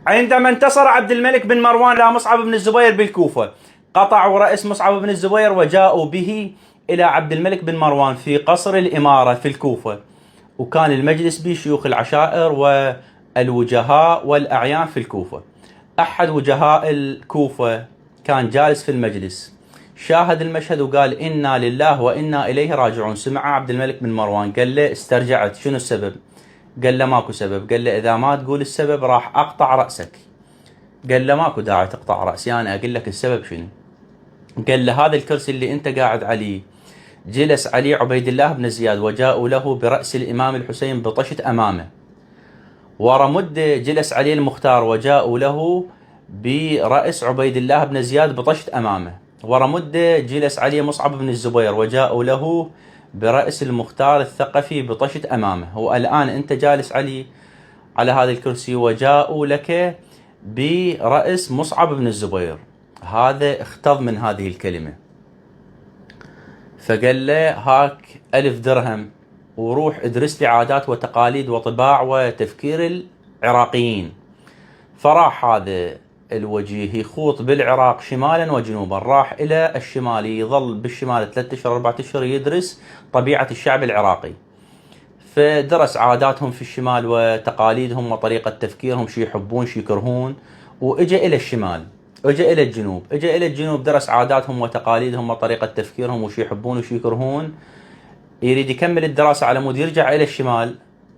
عندما انتصر عبد الملك بن مروان على مصعب بن الزبير بالكوفة، قطعوا رأس مصعب بن الزبير وجاءوا به إلى عبد الملك بن مروان في قصر الإمارة في الكوفة، وكان المجلس به شيوخ العشائر والوجهاء والأعيان في الكوفة. أحد وجهاء الكوفة كان جالس في المجلس، شاهد المشهد وقال إنا لله وإنا إليه راجعون. سمع عبد الملك بن مروان، قال له استرجعت، شنو السبب؟ قال له ماكو سبب. قال له إذا ما تقول السبب راح أقطع رأسك. قال له ماكو داعي تقطع رأسي، أنا أقول لك السبب شنو. قال له هذا الكرسي اللي أنت قاعد عليه جلس عليه عبيد الله بن زياد وجاءوا له برأس الإمام الحسين بطشت أمامه، ورا مدة جلس عليه المختار وجاءوا له برأس عبيد الله بن زياد بطشت أمامه، ورا مدة جلس عليه مصعب بن الزبير وجاءوا له برأس المختار الثقفي بطشت أمامه، والآن أنت جالس على هذا الكرسي وجاءوا لك برأس مصعب بن الزبير. هذا اختض من هذه الكلمة، فقال له هاك 1000 درهم وروح ادرس لي عادات وتقاليد وطباع وتفكير العراقيين. فراح هذا الوجيه يخوض بالعراق شمالا وجنوبا، راح إلى الشمال، يظل بالشمال 3 أشهر 4 أشهر يدرس طبيعة الشعب العراقي، فدرس عاداتهم في الشمال وتقاليدهم وطريقة تفكيرهم، شي يحبون شي يكرهون. وإجا إلى الشمال، إجا إلى الجنوب درس عاداتهم وتقاليدهم وطريقة تفكيرهم وشي يحبون وشي يكرهون. يريد يكمل الدراسة على مود يرجع إلى الشمال،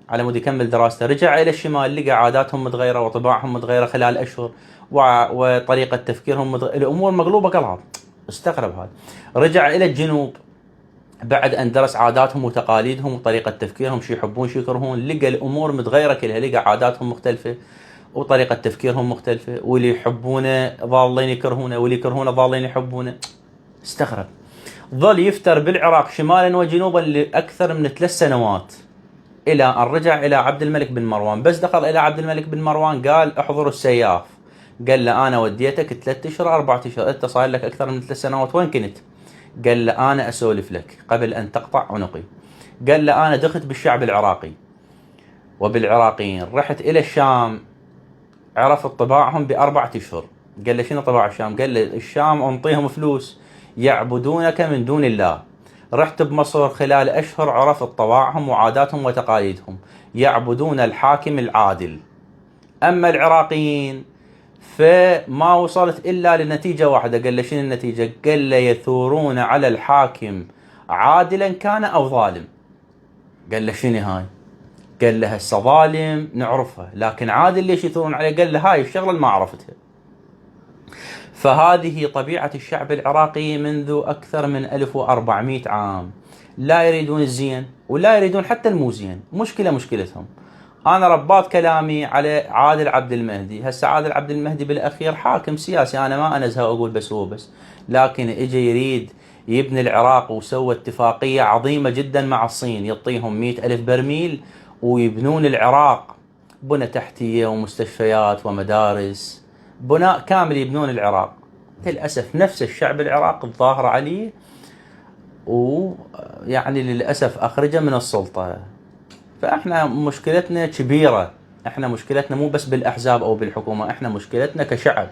على مود يكمل دراسته. رجع إلى الشمال لقى عاداتهم متغيرة وطباعهم متغيرة خلال أشهر، وطريقة تفكيرهم الأمور مقلوبة قلب. استغرب هذا. رجع إلى الجنوب بعد أن درس عاداتهم وتقاليدهم وطريقة تفكيرهم، شي يحبون شي يكرهون، لقى الأمور متغيرة كلها، لقى عاداتهم مختلفة وطريقة تفكيرهم مختلفة، واللي يحبونه ضالين يكرهونه واللي يكرهونه ضالين يحبونه. استغرب. ظل يفتر بالعراق شمالا وجنوبا لأكثر من 3 سنوات، إلى أن رجع إلى عبد الملك بن مروان. بس دخل إلى عبد الملك بن مروان قال احضروا السياف. قال له أنا وديتك 3 أشهر 4 أشهر، أنت صاير لك أكثر من 3 سنوات وين كنت؟ قال له أنا أسولف لك قبل أن تقطع عنقي. قال له أنا دخلت بالشعب العراقي وبالعراقيين، رحت إلى الشام، عرفت طباعهم ب4 أشهر. قال له شنو طباع الشام؟ قال له الشام أنطيهم فلوس يعبدونك من دون الله. رحت بمصر خلال أشهر، عرفت طباعهم وعاداتهم وتقاليدهم، يعبدون الحاكم العادل. أما العراقيين فما وصلت إلا لنتيجة واحدة. قال له شنو النتيجة؟ قال له يثورون على الحاكم عادلا كان أو ظالم. قال له شنو هاي؟ قال له هسه ظالم نعرفها، لكن عادل ليش يثورون عليه؟ قال له هاي الشغلة اللي ما عرفتها. فهذه طبيعة الشعب العراقي منذ أكثر من 1400 عام، لا يريدون الزين ولا يريدون حتى الموزين. مشكلتهم. أنا رباط كلامي على عادل عبد المهدي. هسه عادل عبد المهدي بالأخير حاكم سياسي، أنا ما أنزه أقول بس هو بس، لكن إجا يريد يبني العراق وسوى اتفاقية عظيمة جدا مع الصين، يعطيهم 100,000 برميل ويبنون العراق، بنى تحتية ومستشفيات ومدارس، بناء كامل يبنون العراق. للأسف نفس الشعب العراقي الظاهر عليه، ويعني للأسف أخرجه من السلطة. فإحنا مشكلتنا كبيرة، إحنا مشكلتنا مو بس بالأحزاب أو بالحكومة، إحنا مشكلتنا كشعب.